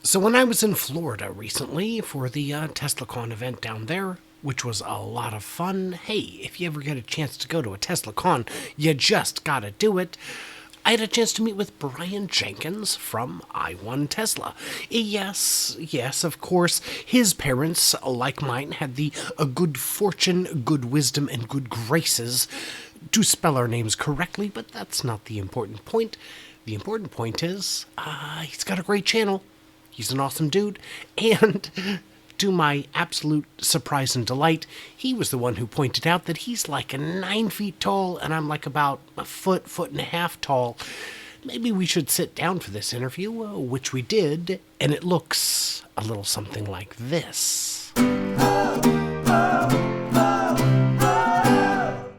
So when I was in Florida recently for the TeslaCon event down there, which was a lot of fun, hey, if you ever get a chance to go to a TeslaCon, you just gotta do it. I had a chance to meet with Brian Jenkins from I1 Tesla. Yes, of course, his parents, like mine, had the good fortune, good wisdom, and good graces to spell our names correctly, but that's not the important point. The important point is, he's got a great channel. He's an awesome dude, and to my absolute surprise and delight, he was the one who pointed out that he's like 9 feet tall, and I'm like about a foot and a half tall. Maybe we should sit down for this interview, which we did, and it looks a little something like this.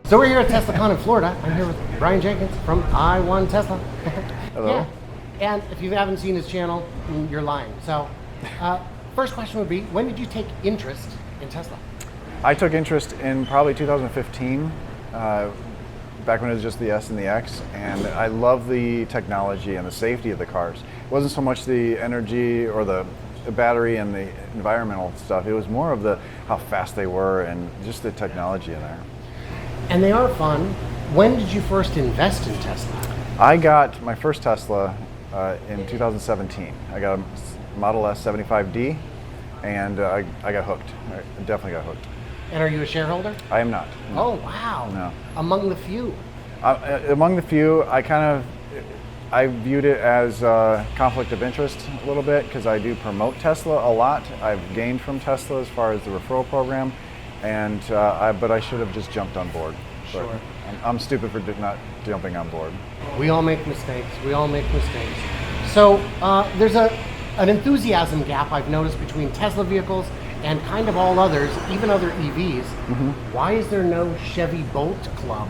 So we're here at TeslaCon in Florida. I'm here with Brian Jenkins from I1 Tesla. Hello. Yeah. And if you haven't seen his channel, you're lying. So, first question would be, when did you take interest in Tesla? I took interest in probably 2015, back when it was just the S and the X, and I love the technology and the safety of the cars. It wasn't so much the energy or the battery and the environmental stuff, it was more of how fast they were and just the technology in there. And they are fun. When did you first invest in Tesla? I got my first Tesla in 2017. I got a Model S 75D, and I got hooked. I definitely got hooked. And are you a shareholder? I am not. No. Oh, wow. No. Among the few. Among the few, I viewed it as a conflict of interest a little bit because I do promote Tesla a lot. I've gained from Tesla as far as the referral program, and but I should have just jumped on board. Sure. But I'm stupid for not jumping on board. We all make mistakes. So there's an enthusiasm gap I've noticed between Tesla vehicles and kind of all others, even other EVs. Mm-hmm. Why is there no Chevy Bolt club?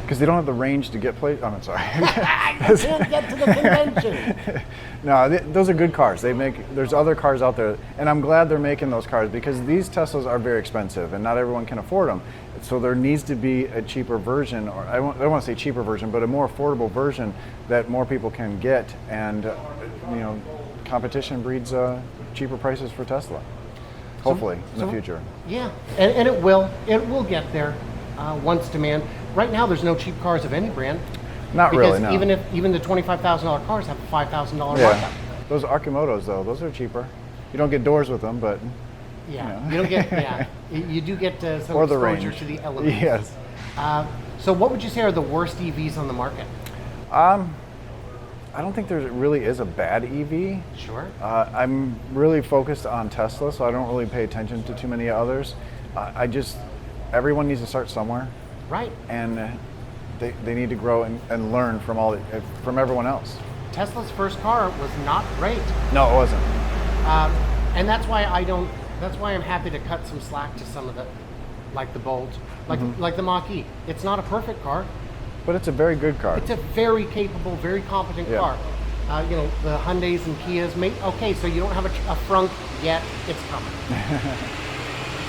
Because they don't have the range to get plates. Oh, I'm sorry. You can't get to the convention. No, those are good cars. There's other cars out there, and I'm glad they're making those cars because these Teslas are very expensive, and not everyone can afford them. So there needs to be a cheaper version, or I don't want to say cheaper version, but a more affordable version that more people can get, and competition breeds cheaper prices for Tesla. Hopefully, in the future. Yeah, and it will get there once demand. Right now, there's no cheap cars of any brand. Not really, no. Even the $25,000 cars have a $5,000 markup. Those Archimotos, though, those are cheaper. You don't get doors with them, but yeah, you don't get. Yeah, you do get some or the exposure range. to the elements. Yes. So, what would you say are the worst EVs on the market? I don't think there really is a bad EV. Sure. I'm really focused on Tesla, so I don't really pay attention to too many others. Everyone needs to start somewhere. Right. And they need to grow and learn from everyone else. Tesla's first car was not great. No, it wasn't. And that's why I'm happy to cut some slack to some of like the Bolt, like the Mach-E. It's not a perfect car. But it's a very good car. It's a very capable, very competent car. The Hyundais and Kias. Okay, so you don't have a frunk yet. It's coming.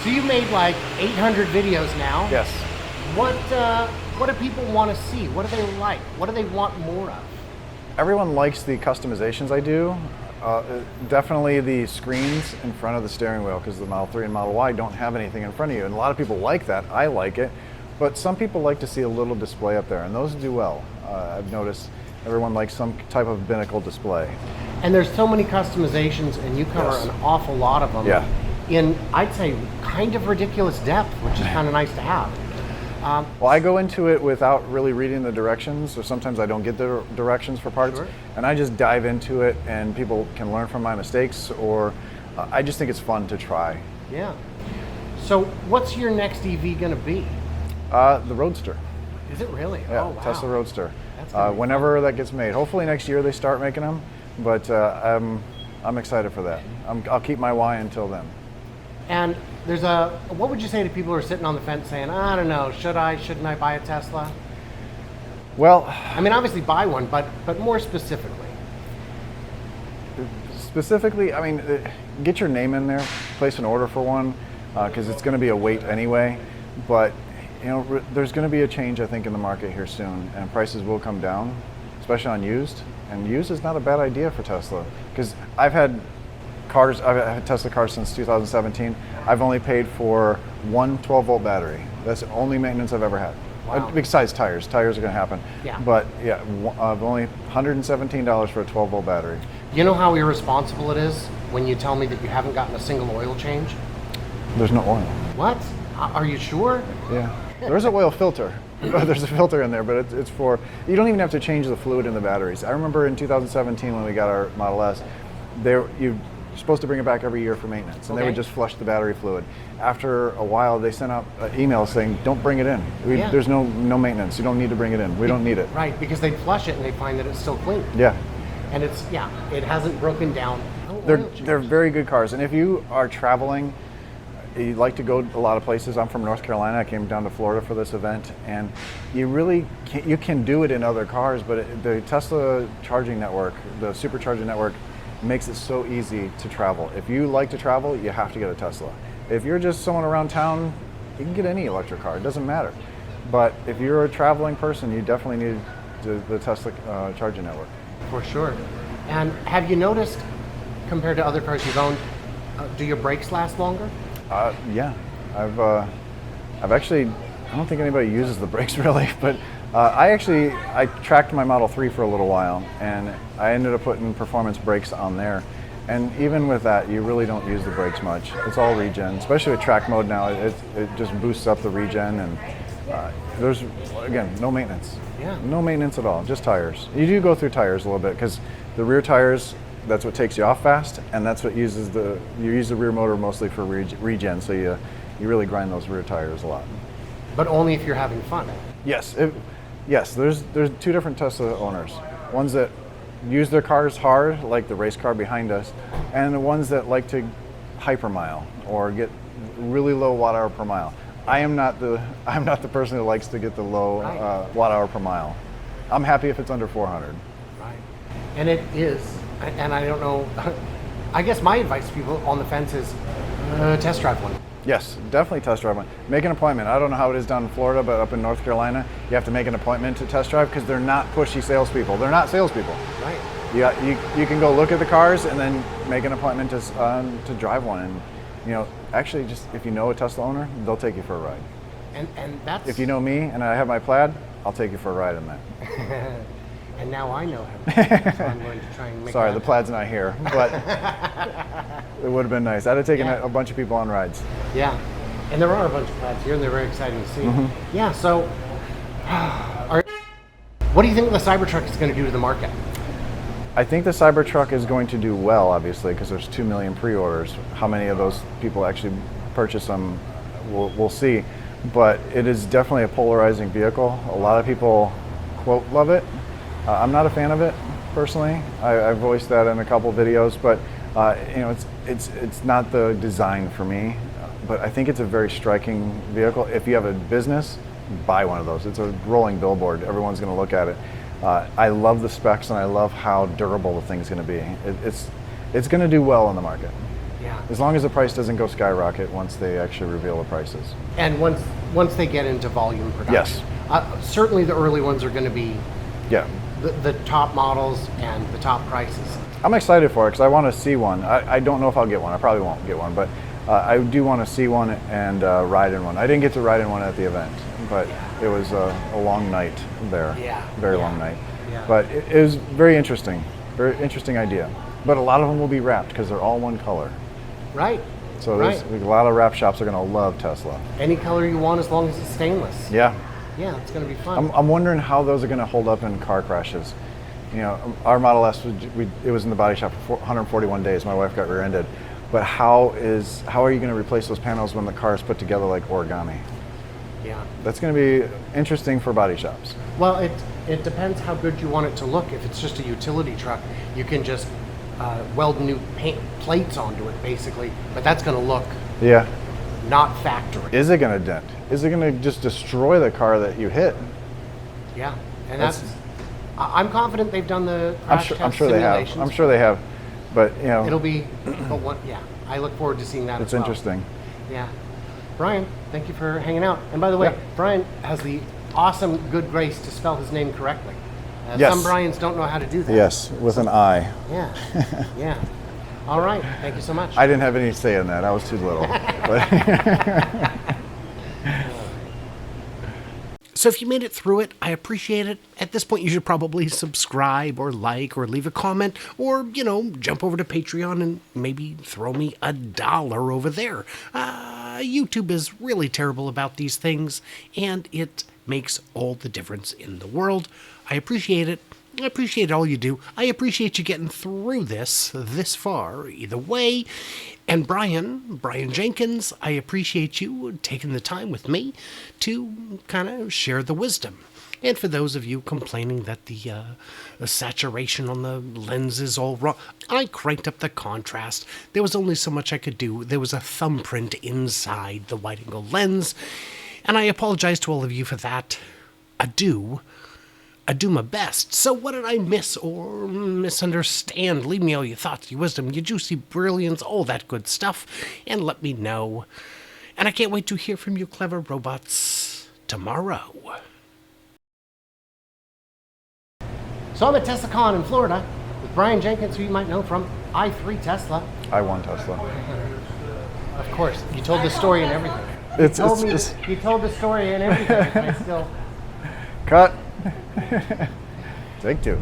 So you've made like 800 videos now. Yes. What do people want to see? What do they like? What do they want more of? Everyone likes the customizations I do. Definitely the screens in front of the steering wheel, because the Model 3 and Model Y don't have anything in front of you. And a lot of people like that. I like it. But some people like to see a little display up there, and those do well. I've noticed everyone likes some type of binnacle display. And there's so many customizations, and you cover an awful lot of them. Yeah. In, I'd say, kind of ridiculous depth, which is kind of nice to have. Well, I go into it without really reading the directions, or sometimes I don't get the directions for parts, and I just dive into it, and people can learn from my mistakes, or I just think it's fun to try. Yeah. So what's your next EV going to be? The Roadster. Is it really? Yeah, oh, wow. Tesla Roadster. That's whenever that gets made. Hopefully next year they start making them, but I'm excited for that. I'll keep my Y until then. And what would you say to people who are sitting on the fence saying, I don't know, shouldn't I buy a Tesla? Well, I mean, obviously buy one, but more specifically. I mean, get your name in there, place an order for one, because it's going to be a wait anyway. But there's going to be a change, I think, in the market here soon, and prices will come down, especially on used. And used is not a bad idea for Tesla, because I've had cars, I've had Tesla cars since 2017. I've only paid for one 12-volt battery. That's the only maintenance I've ever had. Wow. Besides tires. Tires are going to happen. Yeah. But yeah, I've only $117 for a 12-volt battery. You know how irresponsible it is when you tell me that you haven't gotten a single oil change? There's no oil. What? Are you sure? Yeah. There's an oil filter. There's a filter in there, but it's for, you don't even have to change the fluid in the batteries. I remember in 2017 when we got our Model S, you're supposed to bring it back every year for maintenance, and they would just flush the battery fluid. After a while, they sent out an email saying, don't bring it in. There's no maintenance. You don't need to bring it in. We don't need it. Right, because they'd flush it and they find that it's still clean. Yeah. And it hasn't broken down. They're very good cars, and if you are traveling, you like to go a lot of places. I'm from North Carolina. I came down to Florida for this event, and you can do it in other cars, but the Tesla charging network, the SuperCharger network, makes it so easy to travel. If you like to travel, you have to get a Tesla. If you're just someone around town, you can get any electric car. It doesn't matter. But if you're a traveling person, you definitely need the Tesla charging network. For sure. And have you noticed, compared to other cars you've owned, do your brakes last longer? Yeah, I've actually, I don't think anybody uses the brakes really, but I tracked my Model 3 for a little while, and I ended up putting performance brakes on there. And even with that, you really don't use the brakes much. It's all regen, especially with track mode now. It just boosts up the regen, and there's, again, no maintenance. Yeah. No maintenance at all, just tires. You do go through tires a little bit, because the rear tires, that's what takes you off fast, and that's what you use the rear motor mostly for regen, so you really grind those rear tires a lot. But only if you're having fun. Yes, there's two different Tesla owners. Ones that use their cars hard, like the race car behind us, and the ones that like to hypermile or get really low watt hour per mile. I'm not the person who likes to get the low watt hour per mile. I'm happy if it's under 400. Right. And it is. And I don't know, I guess my advice to people on the fence is test drive one. Yes, definitely test drive one. Make an appointment. I don't know how it is down in Florida, but up in North Carolina, you have to make an appointment to test drive because they're not pushy salespeople. They're not salespeople. Right. You can go look at the cars and then make an appointment to drive one. And actually, just if you know a Tesla owner, they'll take you for a ride. And that's. If you know me and I have my Plaid, I'll take you for a ride in that. And now I know him. So I'm going to try and make Sorry, the Plaid's not here, but it would have been nice. I'd have taken a bunch of people on rides. Yeah, and there are a bunch of Plaids here, and they're very exciting to see. Mm-hmm. Yeah, so what do you think the CyberTruck is going to do to the market? I think the CyberTruck is going to do well, obviously, because there's 2 million pre-orders. How many of those people actually purchase them, we'll see. But it is definitely a polarizing vehicle. A lot of people, quote, love it. I'm not a fan of it personally. I've voiced that in a couple videos, but it's not the design for me. But I think it's a very striking vehicle. If you have a business, buy one of those. It's a rolling billboard. Everyone's going to look at it. I love the specs, and I love how durable the thing's going to be. It's going to do well on the market. Yeah. As long as the price doesn't go skyrocket once they actually reveal the prices. And once they get into volume production. Yes. Certainly the early ones are going to be. Yeah. The top models and the top prices. I'm excited for it because I want to see one. I don't know if I'll get one. I probably won't get one, but I do want to see one and ride in one. I didn't get to ride in one at the event, but it was a long night there. Yeah. Very long night. Yeah. But it was very interesting idea. But a lot of them will be wrapped because they're all one color. Right. So there's a lot of wrap shops are going to love Tesla. Any color you want as long as it's stainless. Yeah. Yeah, it's going to be fun. I'm wondering how those are going to hold up in car crashes. Our Model S, it was in the body shop for 141 days. My wife got rear-ended. But how are you going to replace those panels when the car is put together like origami? Yeah. That's going to be interesting for body shops. Well, it depends how good you want it to look. If it's just a utility truck, you can just weld new plates onto it, basically. But that's going to look not factory. Is it going to dent? Is it going to just destroy the car that you hit? Yeah, and I'm confident they've done the crash test I'm sure simulations. they have. I'm sure they have, but it'll be. I look forward to seeing that. It's as well. interesting. Yeah, Brian, thank you for hanging out. And by the way, Brian has the awesome good grace to spell his name correctly. Yes. Some Brians don't know how to do that. Yes, with an I. Yeah, yeah. All right. Thank you so much. I didn't have any say in that. I was too little. But So if you made it through it, I appreciate it. At this point, you should probably subscribe or like or leave a comment or, jump over to Patreon and maybe throw me $1 over there. YouTube is really terrible about these things, and it makes all the difference in the world. I appreciate it. I appreciate all you do. I appreciate you getting through this far, either way. And Brian Jenkins, I appreciate you taking the time with me to kind of share the wisdom. And for those of you complaining that the saturation on the lens is all wrong, I cranked up the contrast. There was only so much I could do. There was a thumbprint inside the wide-angle lens, and I apologize to all of you for that. I do my best. So what did I miss or misunderstand? Leave me all your thoughts, your wisdom, your juicy brilliance, all that good stuff, and let me know. And I can't wait to hear from you clever robots tomorrow. So I'm at TeslaCon in Florida with Brian Jenkins, who you might know from I3 Tesla. I won Tesla. Of course, you told the story and everything. You told the story and everything. I still... Cut. Take two.